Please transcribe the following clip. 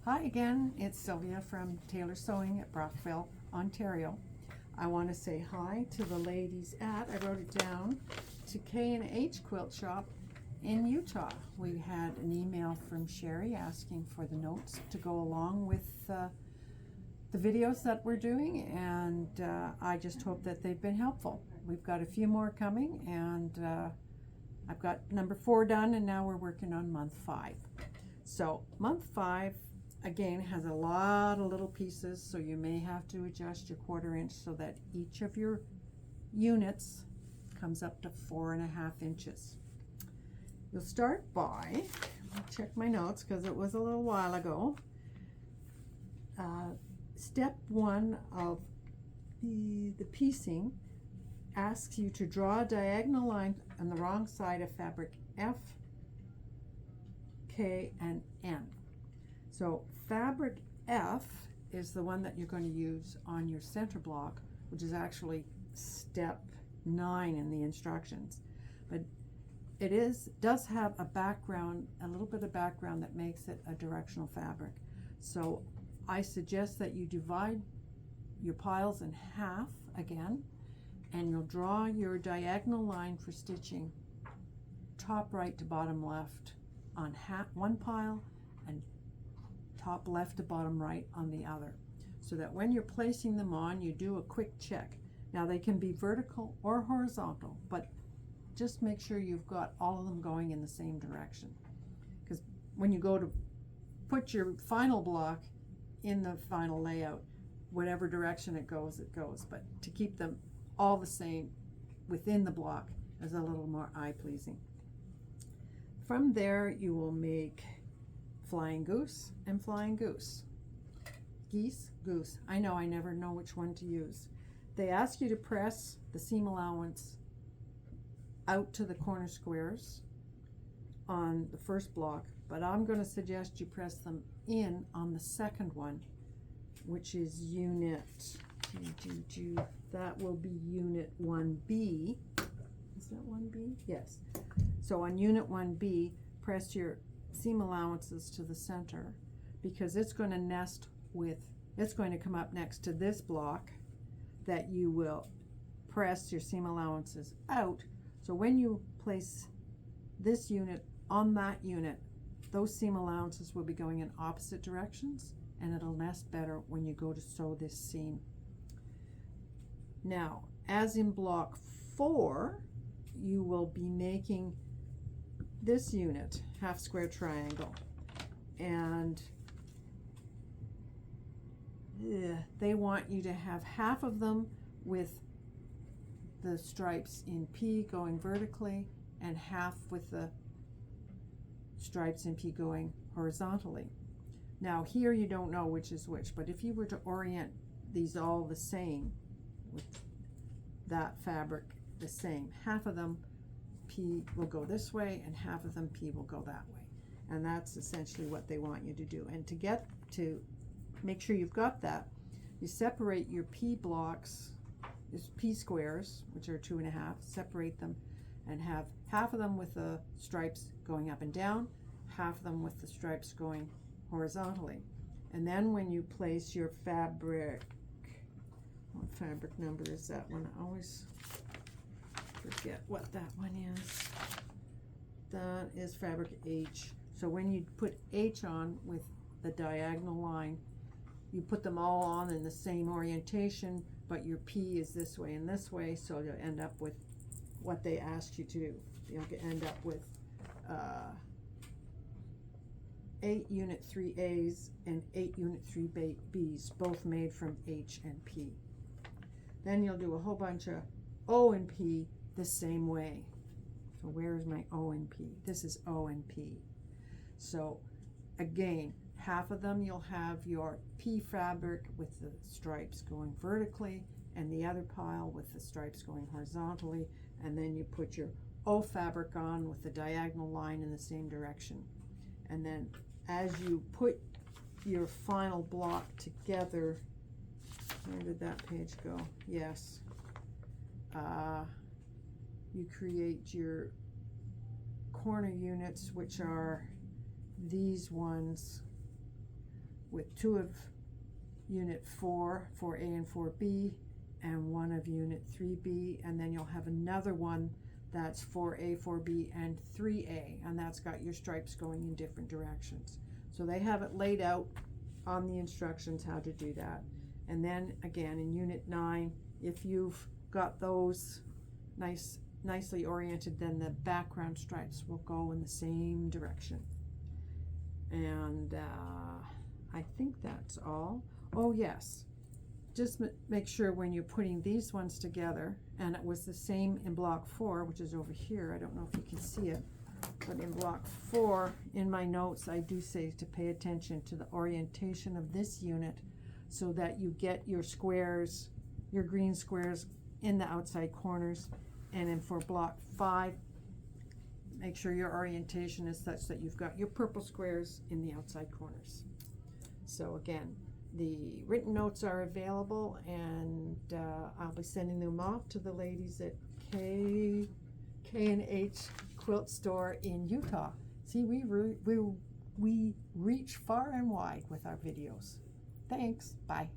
Hi again, it's Sylvia from Taylor Sewing at Brockville, Ontario. I want to say hi to the ladies at, I wrote it down, to K&H Quilt Shop in Utah. We had an email from Sherry asking for the notes to go along with the videos that we're doing, and I just hope that they've been helpful. We've got a few more coming, and I've got number 4 done, and now we're working on month 5. So month 5 again has a lot of little pieces, so you may have to adjust your 1/4 inch so that each of your units comes up to 4.5 inches. You'll start by, I'll check my notes because it was a little while ago. Step 1 of the piecing asks you to draw a diagonal line on the wrong side of fabric F, K, and N. So fabric F is the one that you're going to use on your center block, which is actually step 9 in the instructions. But it does have a background, a little bit of background that makes it a directional fabric. So I suggest that you divide your piles in half again, and you'll draw your diagonal line for stitching top right to bottom left on one pile and top left to bottom right on the other, so that when you're placing them on, you do a quick check. Now they can be vertical or horizontal, but just make sure you've got all of them going in the same direction, because when you go to put your final block in the final layout, whatever direction it goes, but to keep them all the same within the block is a little more eye-pleasing. From there you will make flying goose and flying goose. Geese, goose. I know, I never know which one to use. They ask you to press the seam allowance out to the corner squares on the first block, but I'm going to suggest you press them in on the second one, which is unit, that will be unit 1B. Is that 1B? Yes. So on unit 1B, press your seam allowances to the center, because it's going to nest with, it's going to come up next to this block that you will press your seam allowances out. So when you place this unit on that unit, those seam allowances will be going in opposite directions, and it'll nest better when you go to sew this seam. Now, as in block 4, you will be making this unit half square triangle, and they want you to have half of them with the stripes in P going vertically and half with the stripes in P going horizontally. Now here you don't know which is which, but if you were to orient these all the same with that fabric the same, half of them P will go this way and half of them P will go that way, and that's essentially what they want you to do. And to make sure you've got that, you separate your P blocks, P squares, which are 2.5, separate them and have half of them with the stripes going up and down, half of them with the stripes going horizontally. And then when you place your fabric, what fabric number is that one? I always forget what that one is. That is fabric H. So when you put H on with the diagonal line, you put them all on in the same orientation, but your P is this way and this way, so you'll end up with what they asked you to do. You'll end up with 8 unit 3As and 8 unit 3Bs, both made from H and P. Then you'll do a whole bunch of O and P the same way. So where is my O and P? This is O and P. So again, half of them you'll have your P fabric with the stripes going vertically, and the other pile with the stripes going horizontally, and then you put your O fabric on with the diagonal line in the same direction. And then as you put your final block together, where did that page go? Yes. You create your corner units, which are these ones with 2 of Unit 4, 4A and 4B, and 1 of Unit 3B, and then you'll have another one that's 4A, 4B, and 3A, and that's got your stripes going in different directions. So they have it laid out on the instructions how to do that. And then again in Unit 9, if you've got those nicely oriented, then the background stripes will go in the same direction. And I think that's all. Oh yes, just make sure when you're putting these ones together, and it was the same in block 4, which is over here, I don't know if you can see it, but in block 4 in my notes I do say to pay attention to the orientation of this unit so that you get your squares, your green squares in the outside corners. And then for block 5, make sure your orientation is such that you've got your purple squares in the outside corners. So again, the written notes are available, and I'll be sending them off to the ladies at K&H Quilt Store in Utah. See, we reach far and wide with our videos. Thanks. Bye.